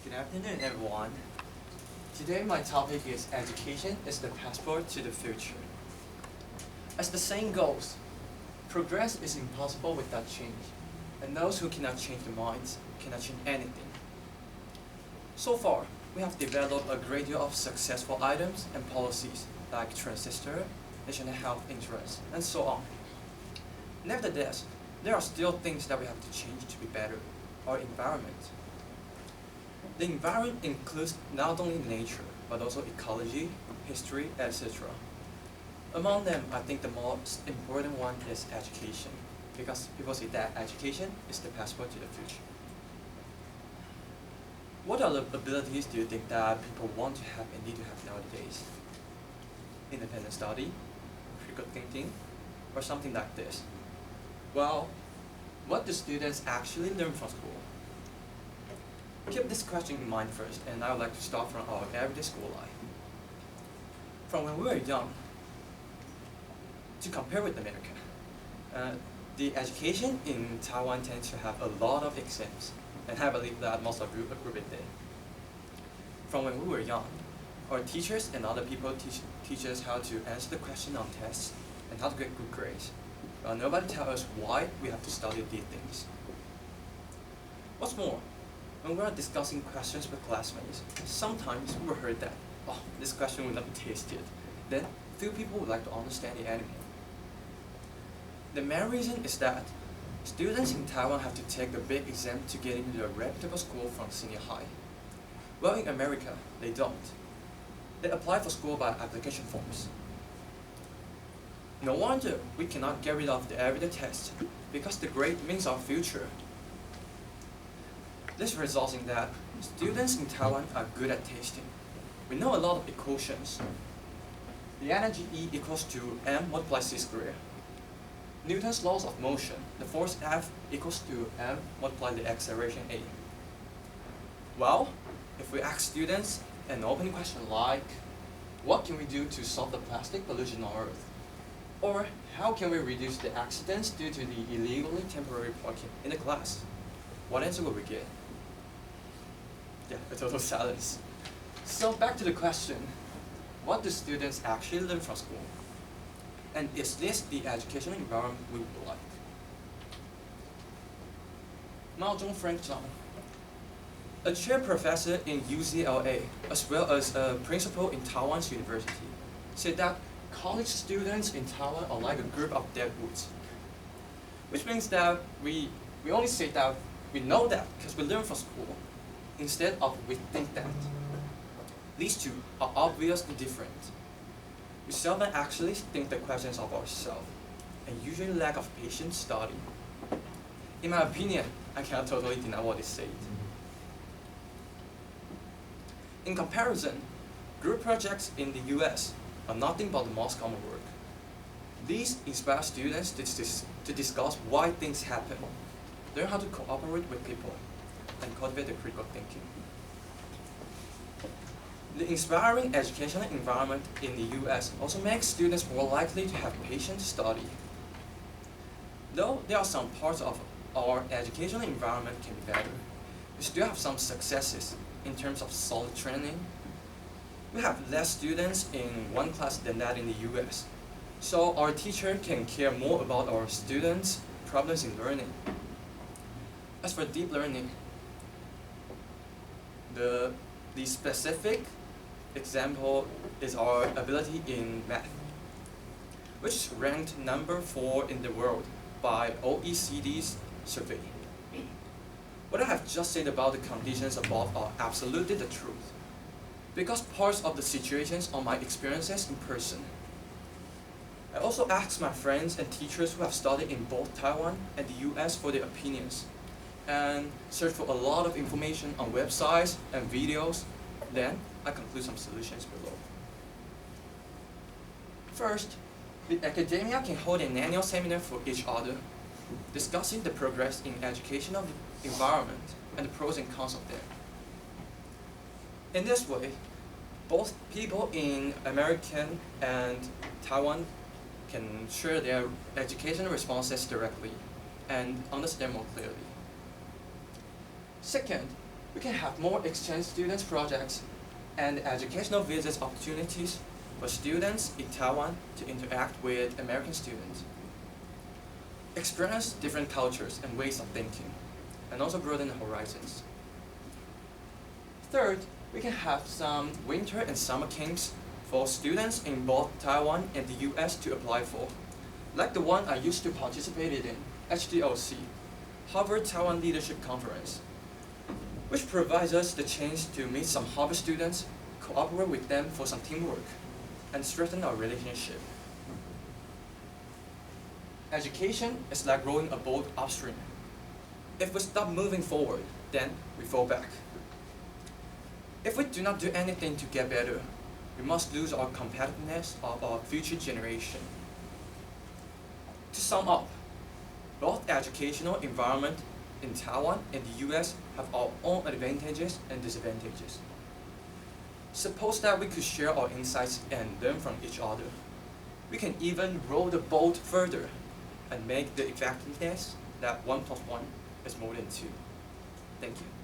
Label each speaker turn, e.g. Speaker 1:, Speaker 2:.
Speaker 1: Good afternoon, everyone. Today my topic is education is the passport to the future. As the saying goes, progress is impossible without change, and those who cannot change their minds cannot change anything. So far, we have developed a great deal of successful items and policies like transistor, national health insurance, and so on. Nevertheless, there are still things that we have to change to be better, our environment. The environment includes not only nature, but also ecology, history, etc. Among them, I think the most important one is education, because people say that education is the passport to the future. What other abilities do you think that people want to have and need to have nowadays? Independent study, critical thinking, or something like this? Well, what do students actually learn from school? Keep this question in mind first, and I would like to start from our everyday school life. From when we were young, to compare with America, the education in Taiwan tends to have a lot of exams, and I believe that most of you agree with it. From when we were young, our teachers and other people teach us how to answer the question on tests and how to get good grades. Nobody tells us why we have to study these things. What's more, when we are discussing questions with classmates, sometimes we heard that, oh, this question will not be tested. Then, few people would like to understand it anymore. The main reason is that students in Taiwan have to take the big exam to get into a reputable school from senior high. Well, in America, they don't. They apply for school by application forms. No wonder we cannot get rid of the everyday test, because the grade means our future. This results in that students in Taiwan are good at tasting. We know a lot of equations. The energy E equals to m multiplied c squared. Newton's laws of motion, the force F equals to m multiplied the acceleration A. Well, if we ask students an open question like, what can we do to solve the plastic pollution on Earth? Or how can we reduce the accidents due to the illegally temporary parking in the class? What answer will we get? Yeah, a total silence. So back to the question, what do students actually learn from school? And is this the educational environment we would like? Mao Frank Zhang, a chair professor in UCLA, as well as a principal in Taiwan's university, said that college students in Taiwan are like a group of deadwoods. Which means that we only say that we know that because we learn from school, instead of we think that. These two are obviously different. We seldom actually think the questions of ourselves, and usually lack of patient study. In my opinion, I cannot totally deny what is said. In comparison, group projects in the US are nothing but the most common work. These inspire students to discuss why things happen, learn how to cooperate with people, and cultivate the critical thinking. The inspiring educational environment in the US also makes students more likely to have patient study. Though there are some parts of our educational environment can be better, we still have some successes in terms of solid training. We have less students in one class than that in the US, so our teacher can care more about our students' problems in learning. As for deep learning, the specific example is our ability in math, which is ranked number 4 in the world by OECD's survey. What I have just said about the conditions above are absolutely the truth, because parts of the situations are my experiences in person. I also asked my friends and teachers who have studied in both Taiwan and the US for their opinions, and searched for a lot of information on websites and videos. Then, I conclude some solutions below. First, the academia can hold an annual seminar for each other, discussing the progress in educational environment and the pros and cons of them. In this way, both people in America and Taiwan can share their educational responses directly and understand more clearly. Second, we can have more exchange students projects and educational visits opportunities for students in Taiwan to interact with American students, experience different cultures and ways of thinking, and also broaden the horizons. Third, we can have some winter and summer camps for students in both Taiwan and the US to apply for, like the one I used to participate in, HDLC, Harvard Taiwan Leadership Conference, which provides us the chance to meet some Harvard students, cooperate with them for some teamwork, and strengthen our relationship. Education is like rowing a boat upstream. If we stop moving forward, then we fall back. If we do not do anything to get better, we must lose our competitiveness of our future generation. To sum up, both educational environment in Taiwan and the US have our own advantages and disadvantages. Suppose that we could share our insights and learn from each other. We can even row the boat further and make the effectiveness that 1 + 1 is more than 2. Thank you.